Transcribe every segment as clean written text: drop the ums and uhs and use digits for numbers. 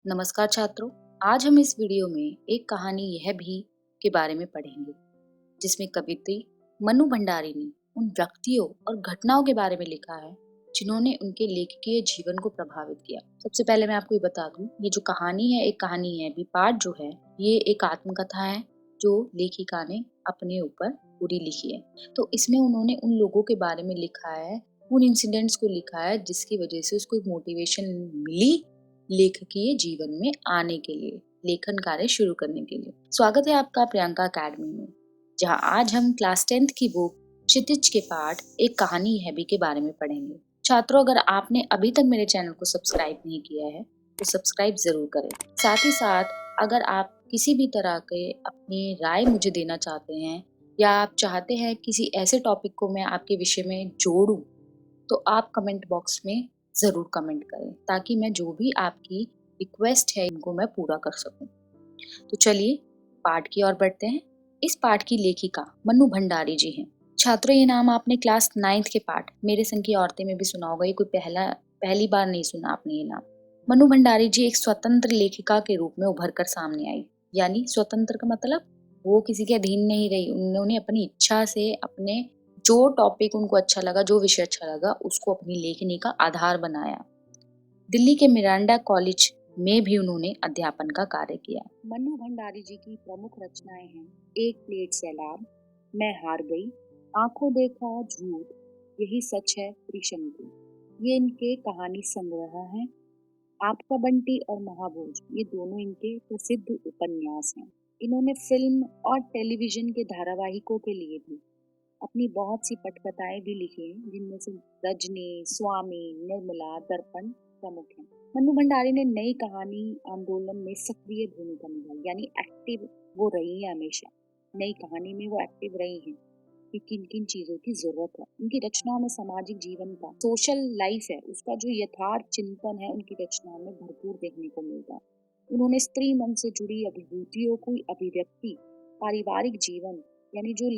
नमस्कार छात्रों। आज हम इस वीडियो में एक कहानी यह भी के बारे में पढ़ेंगे जिसमें कवित्री मनु भंडारी ने उन व्यक्तियों और घटनाओं के बारे में लिखा है जिन्होंने उनके लेखकीय जीवन को प्रभावित किया। सबसे पहले मैं आपको ये बता दूं, ये जो कहानी है एक कहानी है, भी पाठ जो है ये एक आत्मकथा है जो लेखिका ने अपने ऊपर पूरी लिखी है। तो इसमें उन्होंने उन लोगों के बारे में लिखा है, उन इंसिडेंट्स को लिखा है जिसकी वजह से उसको एक मोटिवेशन मिली लेखकीय जीवन में आने के लिए, लेखन कार्य शुरू करने के लिए। स्वागत है आपका प्रियंका अकेडमी में, जहां आज हम क्लास 10th की बुक क्षितिज के पाठ एक कहानी है भी के बारे में पढ़ेंगे। छात्रों, अगर आपने अभी तक मेरे चैनल को सब्सक्राइब नहीं किया है तो सब्सक्राइब जरूर करें। साथ ही साथ अगर आप किसी भी तरह के अपनी राय मुझे देना चाहते हैं या आप चाहते हैं किसी ऐसे टॉपिक को मैं आपके विषय में जोड़ूं, तो आप कमेंट बॉक्स में ज़रूर कमेंट करें ताकि मैं जो भी आपकी रिक्वेस्ट है इनको मैं पूरा कर सकूं। तो चलिए पाठ की ओर बढ़ते हैं। इस पाठ की लेखिका मनु भंडारी जी हैं। छात्रों, ये नाम आपने क्लास 9th के पाठ मेरे संग की औरतें में भी सुना होगा। ये कोई पहली बार नहीं सुना आपने ये नाम। मनु भंडारी जी एक स्वतंत्र लेखिका के रूप में उभर कर सामने आई। यानी स्वतंत्र का मतलब वो किसी के अधीन नहीं रही, उन्होंने अपनी इच्छा से अपने जो टॉपिक उनको अच्छा लगा, जो विषय अच्छा लगा, उसको अपनी लेखनी का आधार बनाया। दिल्ली के मिरांडा कॉलेज में भी उन्होंने अध्यापन का कार्य किया। मन्नू भंडारी जी की प्रमुख रचनाएं हैं एक प्लेट सैलाब, मैं हार गई, आंखों देखा झूठ, यही सच है त्रिशंकु। ये इनके कहानी संग्रह हैं। आपका बंटी और महाभोज ये दोनों इनके प्रसिद्ध उपन्यास हैं। इन्होंने फिल्म और टेलीविजन के धारावाहिकों के लिए भी अपनी बहुत सी पटकथाएं भी लिखी हैं, जिनमें से रजनी, स्वामी, निर्मला, दर्पण प्रमुख हैं। मन्नू भंडारी ने नई कहानी आंदोलन में सक्रिय भूमिका निभाई, यानी एक्टिव वो रही है हमेशा। नई कहानी में वो एक्टिव रही हैं कि किन किन चीजों की जरूरत है। उनकी रचनाओं में सामाजिक जीवन का, सोशल लाइफ है उसका जो यथार्थ चिंतन है, उनकी रचनाओं में भरपूर देखने को मिलता है। उन्होंने स्त्री मन से जुड़ी अभिभूतियों की अभिव्यक्ति, पारिवारिक जीवन, यानी जो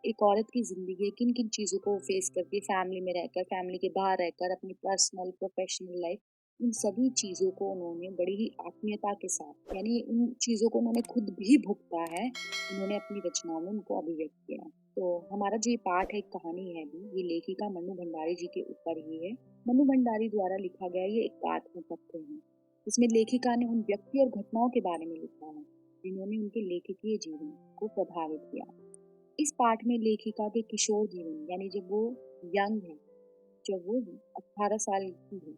एक औरत की जिंदगी है, किन किन चीजों को फेस करके, फैमिली में रहकर, फैमिली के बाहर रहकर, अपनी पर्सनल प्रोफेशनल लाइफ, इन सभी चीजों को उन्होंने बड़ी ही आत्मीयता के साथ, यानी उन चीजों को उन्होंने खुद भी भुगता है, उन्होंने अपनी रचनाओं में उनको अभिव्यक्त किया है। तो हमारा जो ये पाठ है, एक कहानी है भी, ये लेखिका मनु भंडारी जी के ऊपर ही है। मनु भंडारी द्वारा लिखा गया ये एक आत्मकथन है। इसमें लेखिका ने उन व्यक्ति और घटनाओं के बारे में लिखा है जिन्होंने उनके लेखकीय जीवन को प्रभावित किया। इस पाठ में लेखिका के किशोर जीवन, यानी जब वो यंग है, जब वो 18 साल की है,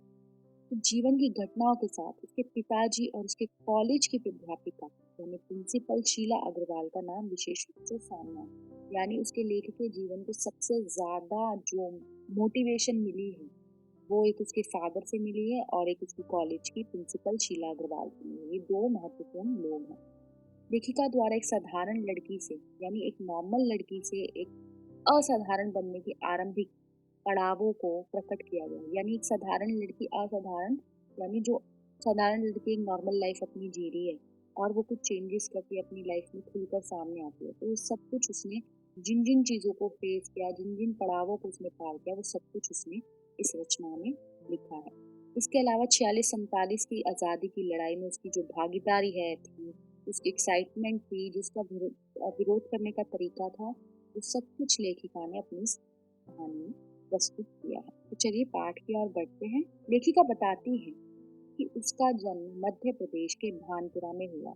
तो जीवन की घटनाओं के साथ उसके पिताजी और उसके कॉलेज की प्राध्यापिका यानी प्रिंसिपल शीला अग्रवाल का नाम विशेष रूप से सामने आया। यानी उसके लेखकीय जीवन को सबसे ज्यादा जो मोटिवेशन मिली है वो एक उसके फादर से मिली है और एक उसकी कॉलेज की प्रिंसिपल शीला अग्रवाल से मिली है। ये दो महत्वपूर्ण लोग हैं। लेखिका द्वारा एक साधारण लड़की से, यानी एक नॉर्मल लड़की से एक असाधारण बनने की आरंभिक पड़ावों को प्रकट किया गया। यानी एक साधारण लड़की असाधारण, यानी जो साधारण लड़की एक नॉर्मल लाइफ अपनी जी रही है और वो कुछ चेंजेस करके अपनी लाइफ में खुलकर सामने आती है, तो सब कुछ उसने जिन जिन चीजों को फेस किया, जिन जिन पड़ावों को उसने पार किया, वो सब कुछ उसने इस रचना में लिखा है। इसके अलावा 46-47 की आज़ादी की लड़ाई में उसकी जो भागीदारी है थी, उसकी एक्साइटमेंट थी, जिसका विरोध करने का तरीका था, वो सब कुछ लेखिका ने अपनी इस कहानी में प्रस्तुत किया है। तो चलिए पाठ की ओर बढ़ते हैं। लेखिका बताती है कि उसका जन्म मध्य प्रदेश के भानपुरा में हुआ,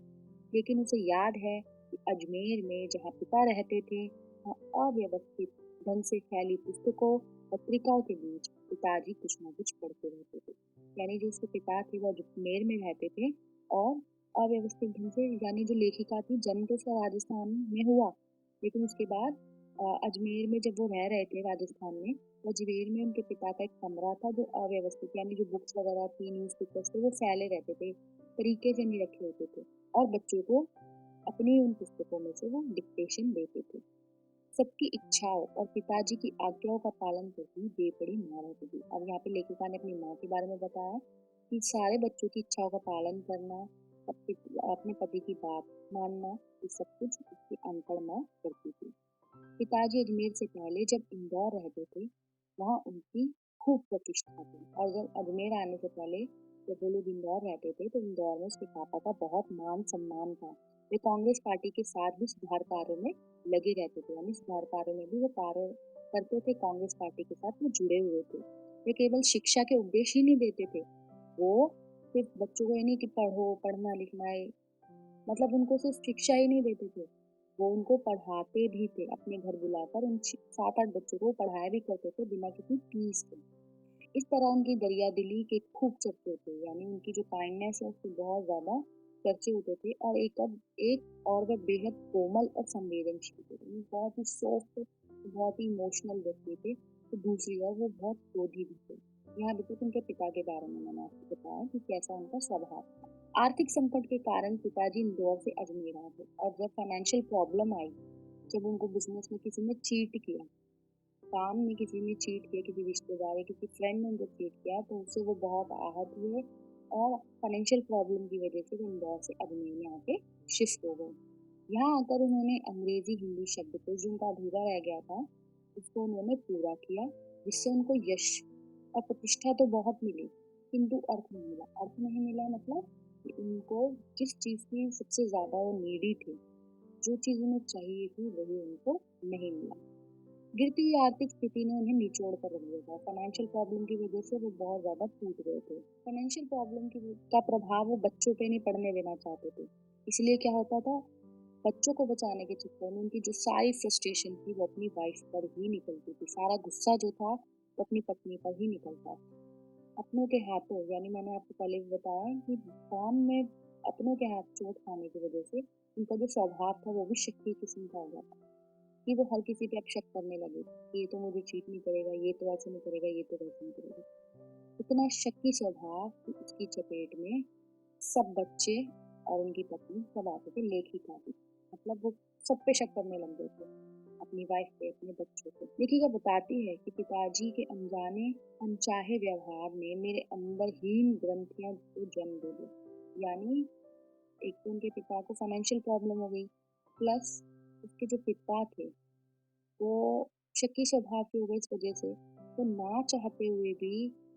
लेकिन उसे याद है कि अजमेर में जहाँ पिता रहते थे, वहाँ अव्यवस्थित ढंग से फैली पुस्तकों पत्रिकाओं के बीच पिताजी कुछ न कुछ पढ़ते रहते थे। यानी जो उसके पिता थे वो अजमेर में रहते थे और अव्यवस्थित ढंग से, यानी जो लेखिका थी जन्म तो उसका राजस्थान में हुआ, लेकिन उसके बाद अजमेर में जब वो रह रहे थे राजस्थान में, तो अजमेर में उनके पिता का एक कमरा था जो अव्यवस्थित, यानी जो बुक्स वगैरह थी, न्यूज़पेपर्स थे, वो फैले रहते थे, तरीके से नहीं रखे होते थे और बच्चों को अपनी उन पुस्तकों में से वो डिक्टेशन देते थे। सबकी इच्छाओं और पिताजी की आज्ञाओं का पालन करती बेपड़ी माँ रहती थी। अब यहाँ पे लेखिका ने अपनी माँ के बारे में बताया कि सारे बच्चों की इच्छाओं का पालन करना, अपने पति की बात मानना, ये सब कुछ उसकी अनपढ़ माँ करती थी। पिताजी अजमेर से पहले जब इंदौर रहते थे, वहाँ उनकी खूब प्रतिष्ठा थी, और जब अजमेर आने से पहले जब वो लोग इंदौर रहते थे तो इंदौर में उसके पापा का बहुत मान सम्मान था। वे कांग्रेस पार्टी के साथ भी सुधार कार्यों में लगे रहते थे, यानी सुधार कार्यों में भी वो कार्य करते थे, कांग्रेस पार्टी के साथ वो जुड़े हुए थे। वे केवल शिक्षा के उपदेश ही नहीं देते थे, वो सिर्फ बच्चों को ये नहीं कि पढ़ो, पढ़ना लिखना है, मतलब उनको सिर्फ शिक्षा ही नहीं देते थे, वो उनको पढ़ाते भी थे। अपने घर बुलाकर उन 7-8 बच्चों को पढ़ाया भी करते थे बिना किसी फीस के। इस तरह उनकी दरिया दिली के खूब चर्चे होते, यानी उनकी जो काइंडनेस है उसके बहुत ज्यादा चर्चे होते थे। और एक और वह बेहद कोमल और संवेदनशील थे, यानी बहुत ही सॉफ्ट, बहुत ही इमोशनल व्यक्ति थे। तो दूसरी ओर वो बहुत क्रोधी भी थे। यहाँ देखो उनके पिता के बारे में मैंने आपको बताया कि कैसा उनका स्वभाव था। आर्थिक संकट के कारण पिताजी इंदौर से अजमेर आ गए, और जब फाइनेंशियल प्रॉब्लम आई, जब उनको बिजनेस में किसी ने चीट किया, काम में किसी ने चीट किया, किसी रिश्तेदार या किसी फ्रेंड ने उनको चीट किया, तो उससे वो बहुत आहत हुए, और फाइनेंशियल प्रॉब्लम की वजह से वो इंदौर से अजमेर में आके शिफ्ट हो गए। यहाँ आकर उन्होंने अंग्रेजी हिंदी शब्दकोश जो उनका अधूरा रह गया था, उसको उन्होंने पूरा किया, जिससे उनको यश और प्रतिष्ठा तो बहुत मिली, किंतु अर्थ नहीं मिला। अर्थ नहीं मिला मतलब कि उनको जिस चीज की सबसे ज्यादा वो नीडी थी, जो चीज उन्हें चाहिए थी, वही उनको नहीं मिला। गिरती हुई आर्थिक स्थिति ने उन्हें निचोड़ कर रख दिया था। फाइनेंशियल प्रॉब्लम की वजह से वो बहुत ज्यादा टूट गए थे। फाइनेंशियल प्रॉब्लम की का प्रभाव वो बच्चों पे नहीं पड़ने देना चाहते थे। इसलिए क्या होता था, बच्चों को बचाने के चक्कर में उनकी जो सारी फ्रस्ट्रेशन थी वो अपनी वाइफ पर ही निकलती थी। सारा गुस्सा जो था वो अपनी पत्नी पर ही निकलता था। अपनों के हाथों, यानी मैंने आपको पहले भी बताया कि काम में अपनों के हाथ चोट खाने की वजह से उनका जो स्वभाव था वो भी शक्ति किस्म का हो गया था, कि वो हर किसी पे अब शक करने लगे कि ये तो मुझे चीट नहीं करेगा, ये तो ऐसे नहीं करेगा, ये तो वैसे नहीं करेगा। इतना शक्की स्वभाव कि उसकी चपेट में सब बच्चे और उनकी पत्नी सब आते थे, लेखिका भी, मतलब वो सब पे शक करने लग गए थे, अपनी वाइफ पे, अपने बच्चों पे। लेखिका बताती है कि पिताजी के अनजाने अनचाहे व्यवहार ने मेरे अंदर हीन ग्रंथियां को जन्म दे दी। यानी एक तो उनके पिता को फाइनेंशियल प्रॉब्लम हो गई, प्लस उसके जो पिता थे वो शक्की स्वभाव की हो गई, इस वजह से वो ना चाहते हुए भी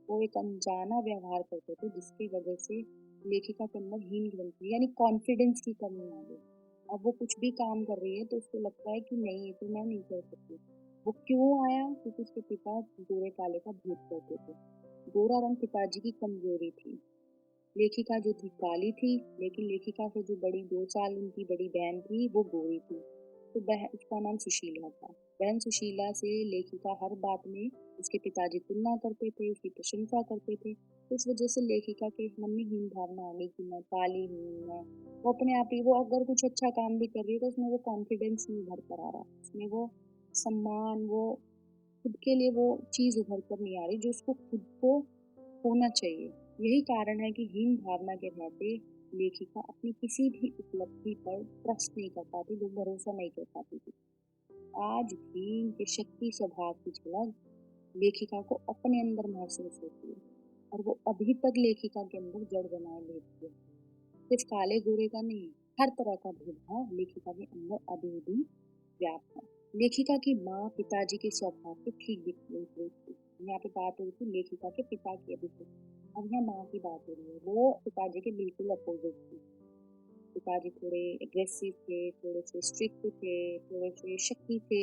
वो एक अनजाना व्यवहार करते थे, जिसकी वजह से लेखिका के अंदर हीन ग्रंथि यानी कॉन्फिडेंस की कमी आ गई। अब वो कुछ भी काम कर रही है तो उसको लगता है कि नहीं, ये तो मैं नहीं कर सकती। वो क्यों आया? क्योंकि उसके पिता गोरे काले का भेद करते थे। गोरा रंग पिताजी की कमजोरी थी। लेखिका जो थी काली थी, लेकिन लेखिका से जो बड़ी 2 साल उनकी बड़ी बहन थी वो गोरी थी। तो बहन, उसका नाम सुशीला था। बहन सुशीला से लेखिका हर बात में उसके पिताजी तुलना करते थे, उसकी प्रशंसा करते थे। तो इस वजह से लेखिका के मन में हीन भावना आ गई कि मैं काली हूँ, मैं, वो अपने आप ही, वो अगर कुछ अच्छा काम भी कर रही है तो उसमें वो कॉन्फिडेंस नहीं उभर कर आ रहा, उसमें वो सम्मान, वो खुद के लिए वो चीज उभर कर नहीं आ रही जो उसको खुद को होना चाहिए। यही कारण है कि हीन भावना के नाते लेखिका अपनी किसी भी उपलब्धि पर ट्रस्ट नहीं कर पाती, वो भरोसा नहीं कर पाती थी। आज भी ये शक्ति स्वभाव की झलक लेखिका को अपने अंदर महसूस होती है, और वो अभी तक लेखिका के अंदर जड़ बनाए लेती है। सिर्फ काले गोरे का नहीं, हर तरह का भेदभाव लेखिका के अंदर अभी भी व्याप्त है। लेखिका की माँ पिताजी के स्वभाव के ठीक विपरीत थी। यहाँ पे बात हो रही थी लेखिका के पिता की, अभी तक अब यहाँ माँ की बात हो रही है। वो पिताजी के बिल्कुल अपोजिट थी। पिताजी थोड़े एग्रेसिव थे, थोड़े से स्ट्रिक्ट थे, थोड़े से शक्की थे,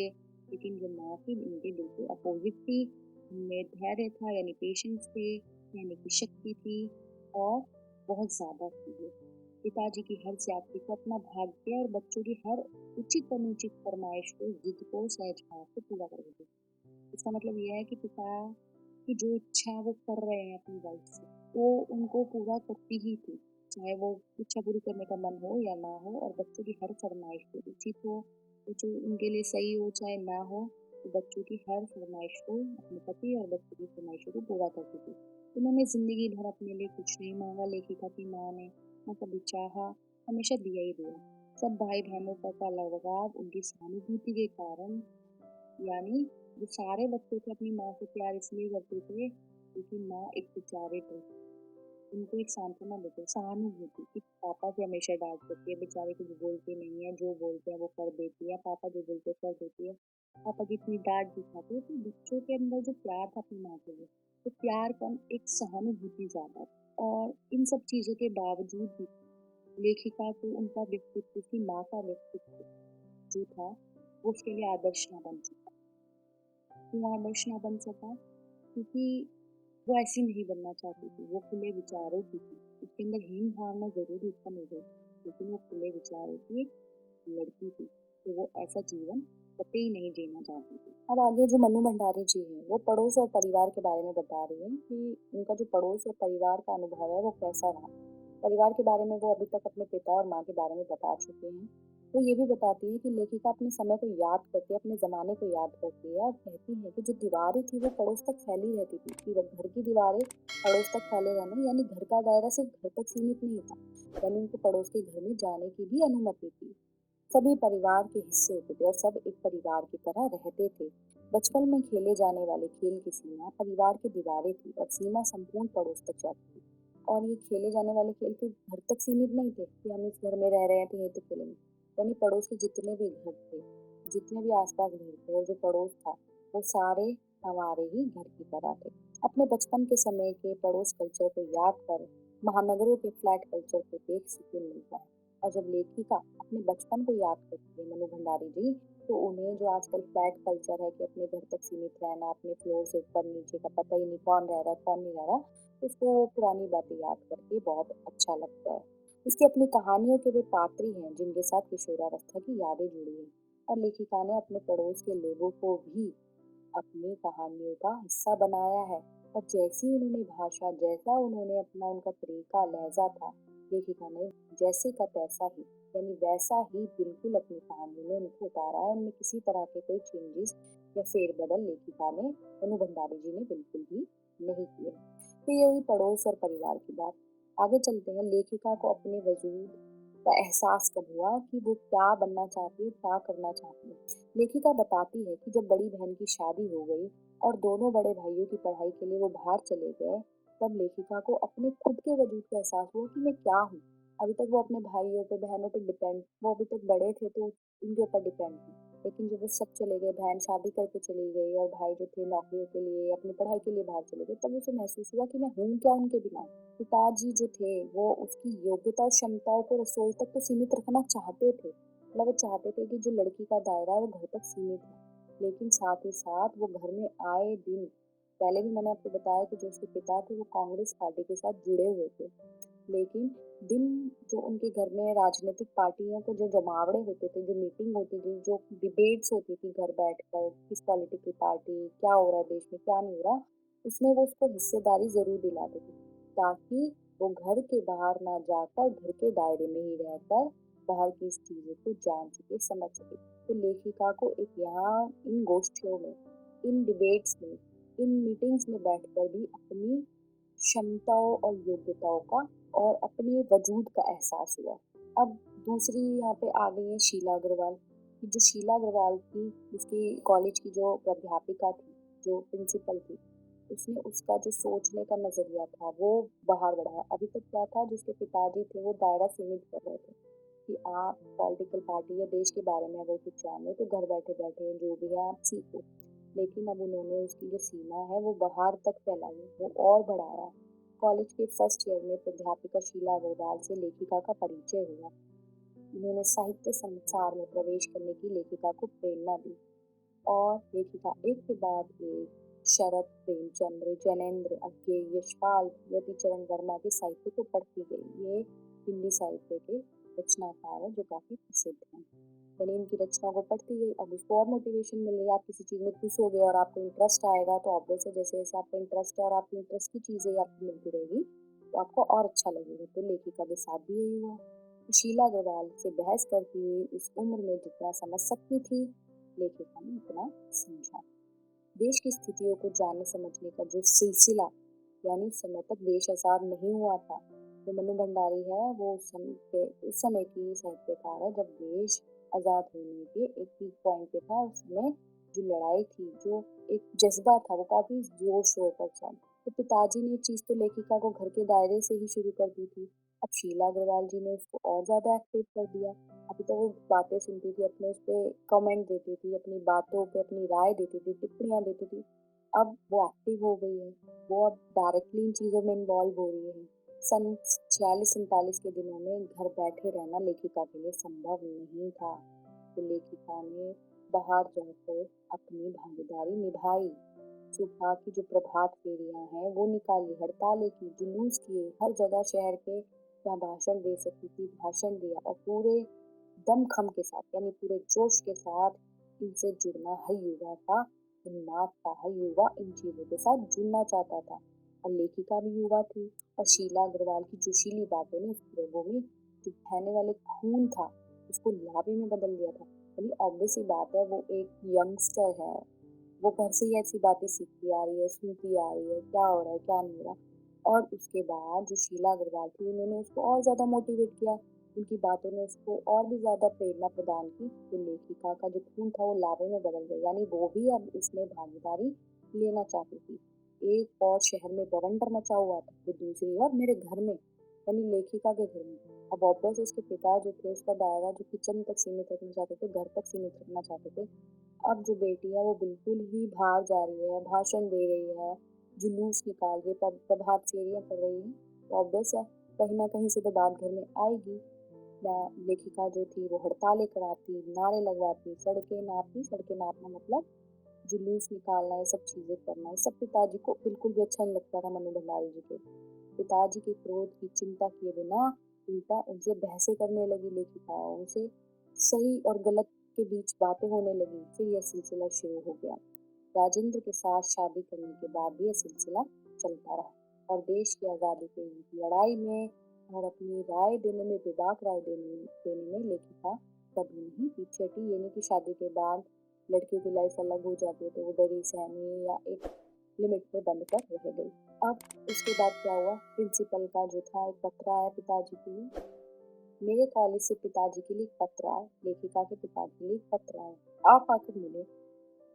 लेकिन जो माँ थी उनके बिल्कुल अपोजिट थी। उनमें धैर्य था, यानी पेशेंस थे, यानी कि शक्ति थी, और बहुत ज्यादा थी वो। पिताजी की हर ज्यादती को अपना भाग्य और बच्चों की हर उचित अनुचित फरमाइश को, जिद को सहज भाव से पूरा कर देते। इसका मतलब यह है कि पिता की जो इच्छा वो कर रहे हैं अपनी वाइफ से, वो उनको पूरा करती ही थी, चाहे वो इच्छा पूरी करने का मन हो या ना हो, और बच्चों की हर फरमाइश को उचित हो, तो जो उनके लिए सही हो चाहे ना हो, तो बच्चों की हर फरमाइश को, अपने पति और बच्चों की फरमाइशों को पूरा करती थी। उन्होंने जिंदगी भर अपने लिए कुछ नहीं मांगा लेखिका की माँ ने, न कभी चाहा, हमेशा दिया ही दिया। सब भाई बहनों का लगाव उनकी सहानुभूति के कारण, यानी जो सारे बच्चे थे अपनी माँ से प्यार इसलिए करते थे क्योंकि माँ एक बेचारे थे, उनको एक सांत्वना देते, सहानुभूति, कि पापा से हमेशा डांट देती है, बेचारे कुछ बोलते नहीं है, जो बोलते हैं वो कर देती है, पापा जो बोलते हैं कर देती है। पापा की इतनी डांट भी खाते हैं, तो बच्चों के अंदर जो प्यार था अपनी माँ के लिए, तो प्यार कम, एक सहानुभूति ज्यादा, और इन सब चीज़ों के बावजूद भी लेखिका को उनका व्यक्तित्व, उसकी माँ का व्यक्तित्व जो था, वो उसके लिए आदर्श ना बन सका। क्यों आदर्श ना बन सका? क्योंकि वो ऐसी नहीं बनना चाहती थी, वो खुले विचारों की थी। उसके अंदर हीन भावना ज़रूर उत्पन्न हो गई, लेकिन वो खुले विचारों की एक लड़की थी, तो वो ऐसा जीवन कतई नहीं जीना चाहती थी। अब आगे जो मनु भंडारी जी हैं, वो पड़ोस और परिवार के बारे में बता रही हैं कि उनका जो पड़ोस और परिवार का अनुभव है, वो कैसा रहा। परिवार के बारे में वो अभी तक अपने पिता और माँ के बारे में बता चुके हैं। वो ये भी बताती है कि लेखिका अपने समय को याद करके, अपने ज़माने को याद करती है और कहती है कि जो दीवारें थी वो पड़ोस तक फैली रहती थी, कि वो घर की दीवारें पड़ोस तक फैले रहना, यानी घर का दायरा सिर्फ घर तक सीमित नहीं था, यानी उनको पड़ोस के घर में जाने की भी अनुमति थी। सभी परिवार के हिस्से होते थे और सब एक परिवार की तरह रहते थे। बचपन में खेले जाने वाले खेल की सीमा परिवार की दीवारें थी और सीमा संपूर्ण पड़ोस तक जाती थी। और ये खेले जाने वाले खेल के घर तक सीमित नहीं थे कि हम इस घर में रह रहे हैं तो यहीं तक खेलेंगे, यानी पड़ोस के जितने भी घर थे, जितने भी आसपास घर थे और जो पड़ोस था, वो सारे हमारे ही घर की तरह थे। अपने बचपन के समय के पड़ोस कल्चर को याद कर महानगरों के फ्लैट कल्चर को देख सुकून मिलता है। और जब लेखिका अपने बचपन को याद करती है मनु भंडारी जी, तो उन्हें जो आजकल फ्लैट कल्चर है कि अपने घर तक सीमित रहना, अपने फ्लोर से ऊपर नीचे का पता ही नहीं कौन रह रहा है कौन नहीं रह रहा, उसको वो पुरानी बातें याद करके बहुत अच्छा लगता है। उसकी अपनी कहानियों के वे पात्र हैं जिनके साथ किशोरावस्था की यादें जुड़ी हैं, और लेखिका ने अपने पड़ोस के लोगों को भी अपनी कहानियों का हिस्सा बनाया है। और जैसी उन्होंने भाषा, जैसा उन्होंने अपना उनका तरीका, लहजा था, लेखिका ने जैसे का तैसा ही, यानी वैसा ही बिल्कुल अपनी कहानी में उनको उतारा है। उनमें किसी तरह के कोई चेंजेस या फेरबदल लेखिका ने, मनु भंडारी जी ने बिल्कुल भी नहीं किए। तो ये हुई पड़ोस और परिवार की बात। आगे चलते हैं, लेखिका को अपने वजूद का एहसास कब हुआ कि वो क्या बनना चाहती है, क्या करना चाहती है। लेखिका बताती है कि जब बड़ी बहन की शादी हो गई और दोनों बड़े भाइयों की पढ़ाई के लिए वो बाहर चले गए, तब लेखिका को अपने खुद के वजूद का एहसास हुआ कि मैं क्या हूँ। अभी तक वो अपने भाइयों पे, बहनों पे डिपेंड, वो अभी तक बड़े थे तो उनके ऊपर डिपेंड थी। लेकिन जब वो सब चले गए, बहन शादी करके चली गई और भाई जो थे नौकरियों के लिए, अपनी पढ़ाई के लिए बाहर चले गए, तब उसे महसूस हुआ कि मैं हूँ क्या उनके बिना। पिताजी जो थे वो उसकी योग्यता और क्षमताओं को रसोई तक तो सीमित रखना चाहते थे, मतलब वो चाहते थे कि जो लड़की का दायरा है वो घर तक सीमित है, लेकिन साथ ही साथ वो घर में आए दिन, पहले भी मैंने आपको बताया कि जो उसके पिता थे वो कांग्रेस पार्टी के साथ जुड़े हुए थे, लेकिन दिन जो उनके घर में राजनीतिक पार्टियों के जो जमावड़े होते थे, जो मीटिंग होती थी, जो डिबेट्स होती थी घर बैठकर, किस पॉलिटिकल पार्टी क्या हो रहा है देश में क्या नहीं हो रहा, उसमें वो उसको हिस्सेदारी जरूर दिलाते थे, ताकि वो घर के बाहर ना जाकर घर के दायरे में ही रहकर बाहर की इस चीजों को जान सके, समझ सके। तो लेखिका को एक यहाँ इन गोष्ठियों में, इन डिबेट्स में, इन मीटिंग्स में बैठकर भी अपनी क्षमताओं और योग्यताओं का और अपने वजूद का एहसास हुआ। अब दूसरी यहाँ पे आ गई है शीला अग्रवाल। जो शीला अग्रवाल थी, उसकी कॉलेज की जो प्राध्यापिका थी, जो प्रिंसिपल थी, उसने उसका जो सोचने का नजरिया था वो बाहर बढ़ाया। अभी तक क्या था, जिसके पिताजी थे वो दायरा सीमित कर रहे थे कि आप पॉलिटिकल पार्टी या देश के बारे में अगर कुछ जानो तो घर बैठे बैठे जो भी है आप सीखो, लेकिन अब उन्होंने उसकी जो सीमा है वो बाहर तक फैलाई, वो और बढ़ाया। कॉलेज के फर्स्ट ईयर में प्राध्यापिका शीला अग्रवाल से लेखिका का परिचय हुआ। उन्होंने साहित्य संसार में प्रवेश करने की लेखिका को प्रेरणा दी, और लेखिका एक के बाद एक शरत, प्रेमचंद्र, जैनेन्द्र, अज्ञे, यशपाल, यतिचरण वर्मा के साहित्य को पढ़ती गई। ये हिंदी साहित्य के रचनाकार है जो काफी प्रसिद्ध हैं। यानी इनकी रचनाओं को पढ़ती गई, अब उसको और मोटिवेशन मिल रही है। आप किसी चीज में घुसोगे और आपको इंटरेस्ट आएगा तो ऑब्वियस है, जैसे जैसे आपका इंटरेस्ट है और आपकी इंटरेस्ट की चीजें आपको मिलती रहेगी तो आपको और अच्छा लगेगा। तो लेखिका के साथ भी यही हुआ। तो शीला अग्रवाल से बहस करती हुई उस उम्र में जितना समझ सकती थी, लेखिका ने उतना समझा। देश की स्थितियों को जानने समझने का जो सिलसिला, यानी उस समय तक देश आजाद नहीं हुआ था। जो मनु भंडारी है वो उस समय की साहित्यकार है जब देश आजाद होने के एक पीक पॉइंट पे था। उस समय जो लड़ाई थी, जो एक जज्बा था, वो काफी जोर शोर पर था। तो पिताजी ने चीज तो लेखिका को घर के दायरे से ही शुरू कर दी थी, अब शीला अग्रवाल जी ने उसको और ज्यादा एक्टिव कर दिया। अभी तो वो बातें सुनती थी, अपने उस पर कमेंट देती थी, अपनी बातों पे अपनी राय देती थी, टिप्पणियां देती थी। अब वो एक्टिव हो गई है, वो अब डायरेक्टली इन चीजों में इन्वॉल्व हो रही है। सन 46-47 के दिनों में घर बैठे रहना लेखिका के लिए संभव नहीं था, तो लेखिका ने बाहर जाकर अपनी भागीदारी निभाई। सुबह की जो प्रभात फेरियां हैं वो निकाली, हड़तालें की, जुलूस किए, हर जगह शहर के जहाँ भाषण दे सकती थी भाषण दिया और पूरे दमखम के साथ यानी पूरे जोश के साथ इनसे जुड़ना हर युवा का उन्माद था। हर युवा इन चीजों के साथ जुड़ना चाहता था और लेखिका भी युवा थी और शीला अग्रवाल की जोशीली बातों ने उस लोगों में जो बहने वाले खून था उसको लावे में बदल दिया था। बड़ी ऑब्वियस सी बात है, वो एक यंगस्टर है, वो घर से ही ऐसी बातें सीखती आ रही है, सुनती आ रही है, क्या हो रहा है क्या नहीं हो रहा। और उसके बाद जो शीला अग्रवाल थी उन्होंने उसको और ज्यादा मोटिवेट किया, उनकी बातों ने उसको और भी ज्यादा प्रेरणा प्रदान की। तो लेखिका का जो खून था वो लावे में बदल गया, यानी वो भी अब उसमें भागीदारी लेना चाहती थी। एक और शहर में बवंडर मचा हुआ था, तो दूसरी ओर मेरे घर में यानी लेखिका के घर में अब ऑब्वियस उसके पिता जो थे उसका दायरा जो किचन तक सीमित रखना चाहते थे, घर तक सीमित रखना चाहते थे। अब जो बेटी है वो बिल्कुल ही बाहर जा रही है, भाषण दे रही है, जुलूस निकाल रही है, प्रभात फेरियां कर रही है, तो ऑब्वियस है कहीं ना कहीं से तो बात घर में आएगी। लेखिका जो थी वो हड़तालें कराती, नारे लगवाती, सड़कें नापना मतलब जुलूस निकालना, ये सब चीजें करना, ये सब पिताजी को बिल्कुल भी अच्छा नहीं लगता था। मनु भंडारी जी के पिताजी के क्रोध की चिंता किए बिना उल्टा उनसे बहसें करने लगी लेखिका, उनसे सही और गलत के बीच बातें होने लगी। फिर यह सिलसिला शुरू हो गया। राजेंद्र के साथ शादी करने के बाद भी यह सिलसिला चलता रहा और देश की आज़ादी की लड़ाई में और अपनी राय देने में, बेबाक राय देने में लेखिका कभी नहीं पीछे हटी। ये नहीं कि शादी के बाद लड़कियों की लाइफ अलग हो जाती है तो वो डरी सहमी या एक लिमिट में बंद कर रह गई। अब उसके बाद क्या हुआ, प्रिंसिपल का जो था एक पत्र आया पिताजी के लिए, मेरे कॉलेज से पिताजी के लिए एक पत्र आया, लेखिका के पिताजी के लिए एक पत्र आया, आप आकर मिले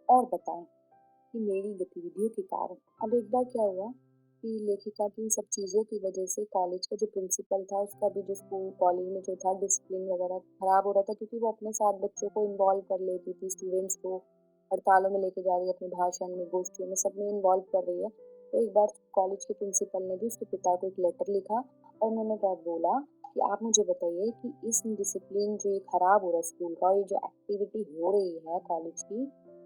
और बताएं कि मेरी गतिविधियों के कारण। अब एक बार क्या हुआ कि लेखिका की इन सब चीज़ों की वजह से कॉलेज का जो प्रिंसिपल था उसका भी जो स्कूल कॉलेज में जो था डिसिप्लिन वगैरह खराब हो रहा था, क्योंकि वो अपने साथ बच्चों को इन्वॉल्व कर लेती थी, स्टूडेंट्स को हड़तालों में लेके जा रही है, अपने भाषण में, गोष्ठियों में, सब में इन्वॉल्व कर रही है। तो एक बार कॉलेज के प्रिंसिपल ने भी उसके पिता को एक लेटर लिखा और उन्होंने बोला कि आप मुझे बताइए कि इस डिसिप्लिन जो ये खराब हो रहा है स्कूल का, और ये जो एक्टिविटी हो रही है कॉलेज की,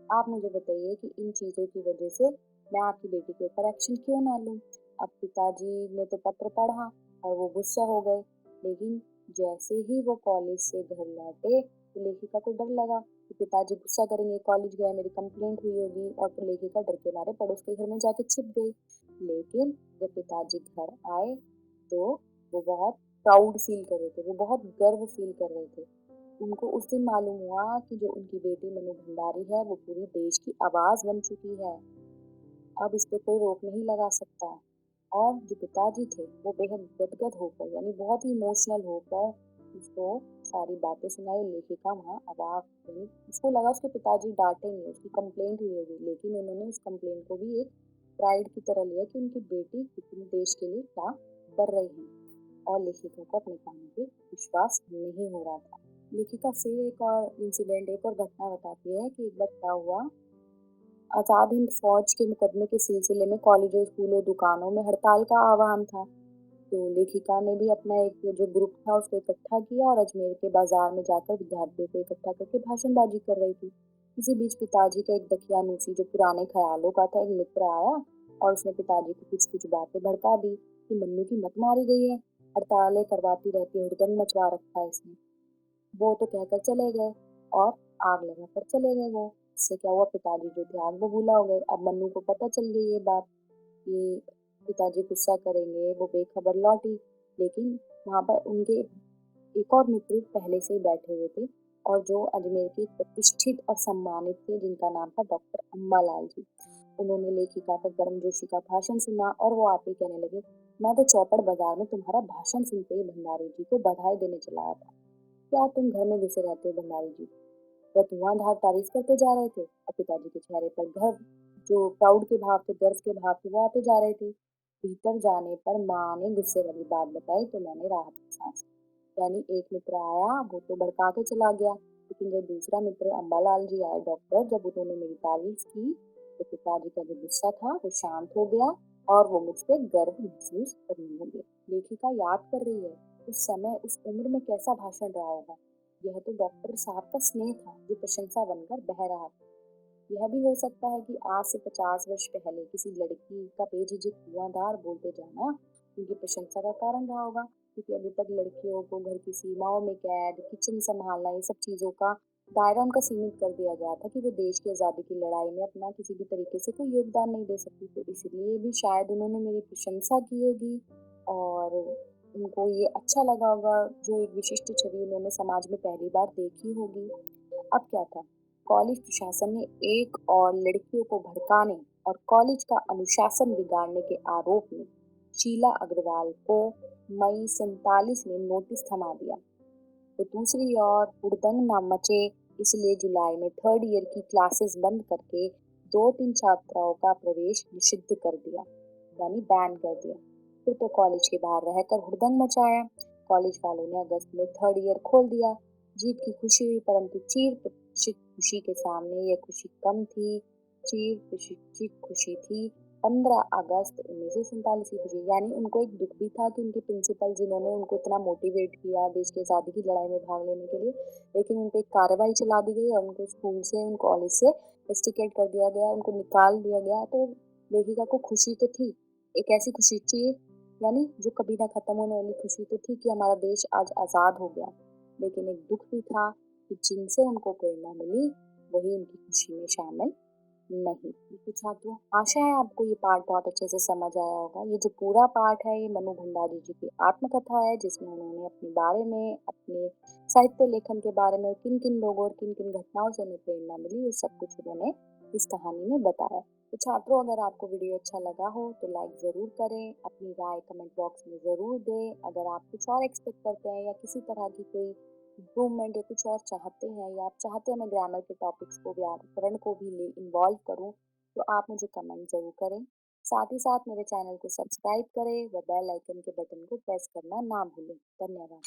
आप मुझे बताइए कि इन चीज़ों की वजह से मैं आपकी बेटी के ऊपर एक्शन क्यों ना लूँ। अब पिताजी ने तो पत्र पढ़ा और वो गुस्सा हो गए, लेकिन जैसे ही वो कॉलेज से घर लौटे तो लेखिका को डर लगा कि पिताजी गुस्सा करेंगे, कॉलेज गया मेरी कंप्लेंट हुई होगी, और तो लेखिका डर के मारे पड़ोस के घर में जाके छिप गई। लेकिन जब पिताजी घर आए तो वो बहुत प्राउड फील कर रहे थे, वो बहुत गर्व फील कर रहे थे। उनको उस दिन मालूम हुआ कि जो उनकी बेटी मनु भंडारी है वो पूरी देश की आवाज बन चुकी है, अब इस पे कोई रोक नहीं लगा सकता। और जो पिताजी थे वो बेहद गदगद होकर यानी बहुत ही इमोशनल होकर उसको सारी बातें सुनाई। लेखिका वहाँ अवाक, यानी उसको लगा उसके पिताजी डांटेंगे, उसकी कंप्लेंट हुई होगी, लेकिन उन्होंने उस कंप्लेंट को भी एक प्राइड की तरह लिया कि उनकी बेटी कितनी देश के लिए क्या कर रही है। और लेखिका को अपने कानों पे विश्वास नहीं हो रहा था। लेखिका फिर एक और इंसिडेंट, एक और घटना बताती है कि एक बार क्या हुआ, आजाद हिंद फौज के मुकदमे के सिलसिले में कॉलेजों, स्कूलों, दुकानों में हड़ताल का आह्वान था। तो लेखिका ने भी अपना एक जो ग्रुप था उसको इकट्ठा किया और अजमेर के बाजार में जाकर विद्यार्थियों को इकट्ठा करके भाषणबाजी कर रही थी। इसी बीच पिताजी का एक दकियानूसी जो पुराने ख्यालों का था एक मित्र आया और उसने पिताजी को कुछ कुछ बातें भड़का दी कि मन्नू की मत मारी गई है, हड़तालें करवाती रहती है, हुड़दंग मचवा रखा है इसने। वो तो कहकर चले गए और आग लगाकर चले गए वो। इससे क्या हुआ, पिताजी जो थे आग बबूला हो गए। अब मन्नू को पता चल गई ये बात कि पिताजी गुस्सा करेंगे, वो बेखबर लौटी। लेकिन वहां पर उनके एक और मित्र पहले से ही बैठे हुए थे और जो अजमेर के प्रतिष्ठित और सम्मानित थे, जिनका नाम था डॉक्टर अम्बालाल जी। उन्होंने लेखिका का गर्मजोशी का भाषण सुना और वो आते ही कहने लगे, मैं तो चौपड़ बाजार में तुम्हारा भाषण सुनते ही भंडारी जी को बधाई देने चला आया था। क्या तुम घर में घुसे रहते हो भंडारी जी? वह धुआंधार तारीफ करते जा रहे थे और पिताजी के चेहरे पर गर्व, जो प्राउड के भाव थे, गर्व के भाव थे, वो आते जा रहे थे। भीतर जाने पर माँ ने गुस्से वाली बात बताई तो मैंने राहत की सांस ली। यानी एक मित्र आया वो तो भड़का के चला गया, लेकिन जब दूसरा मित्र अम्बालाल जी आए डॉक्टर, जब उन्होंने मेरी तारीफ की तो पिताजी का जो गुस्सा था वो शांत हो गया और वो मुझ पे गर्व महसूस करने लगे। लेखिका याद कर रही है उस समय उस उम्र में कैसा भाषण रहा होगा। यह तो डॉक्टर साहब का स्नेह था जो प्रशंसा बनकर बह रहा था। यह भी हो सकता है कि आज से 50 वर्ष पहले किसी लड़की का बेझिझक धुआंधार बोलते जाना उनकी प्रशंसा का कारण रहा होगा, क्योंकि अभी तक लड़कियों को घर की सीमाओं में कैद, किचन संभालना, ये सब चीजों का दायरा उनका सीमित कर दिया गया था कि वो देश की आजादी की लड़ाई में अपना किसी भी तरीके से कोई योगदान नहीं दे सकती। तो इसलिए भी शायद उन्होंने मेरी प्रशंसा की होगी और उनको ये अच्छा लगा होगा, जो एक विशिष्ट छवि उन्होंने समाज में पहली बार देखी होगी। अब क्या था, कॉलेज प्रशासन ने एक और लड़कियों को भड़काने और कॉलेज का अनुशासन बिगाड़ने के आरोप में शीला अग्रवाल को मई 47 में नोटिस थमा दिया। तो दूसरी ओर हुड़दंग न मचे इसलिए जुलाई में थर्ड ईयर की क्लासेस बंद करके 2-3 छात्राओं का प्रवेश निषिद्ध कर दिया, यानी बैन कर दिया। फिर तो कॉलेज के बाहर रहकर हुड़दंग मचाया। कॉलेज वालों ने अगस्त में थर्ड ईयर खोल दिया। जीत की खुशी हुई, परंतु चीर प्रतीक्षित खुशी के सामने यह खुशी कम थी। चीर प्रतीक्षित खुशी थी 15 अगस्त 1947 की खुशी, यानी उनको एक दुख भी था कि उनके प्रिंसिपल जिन्होंने उनको इतना मोटिवेट किया देश की आज़ादी की लड़ाई में भाग लेने के लिए, लेकिन उन पे एक कार्रवाई चला दी गई और उनको स्कूल से, उन कॉलेज से रस्टिकेट कर दिया गया, उनको निकाल दिया गया। तो लेखिका को खुशी तो थी, एक ऐसी खुशी थी यानी जो कभी ना खत्म होने वाली खुशी तो थी कि हमारा देश आज आज़ाद हो गया, लेकिन एक दुख भी था कि जिनसे उनको प्रेरणा मिली वही उनकी खुशी में शामिल नहीं। तो छात्रों, आशा है आपको ये पाठ बहुत अच्छे से समझ आया होगा। ये जो पूरा पाठ है ये मनु भंडारी जी की आत्मकथा है, जिसमें उन्होंने अपने बारे में, अपने साहित्य लेखन के बारे में, किन किन लोगों और किन किन घटनाओं से उन्हें प्रेरणा मिली, वो सब कुछ उन्होंने इस कहानी में बताया। तो छात्रों, अगर आपको वीडियो अच्छा लगा हो तो लाइक ज़रूर करें, अपनी राय कमेंट बॉक्स में ज़रूर दें। अगर आप कुछ और एक्सपेक्ट करते हैं या किसी तरह की कोई इम्प्रूवमेंट या कुछ और चाहते हैं, या आप चाहते हैं मैं ग्रामर के टॉपिक्स को, व्याकरण को भी ले इन्वॉल्व करूं, तो आप मुझे कमेंट ज़रूर करें। साथ ही साथ मेरे चैनल को सब्सक्राइब करें व बेल आइकन के बटन को प्रेस करना ना भूलें। धन्यवाद।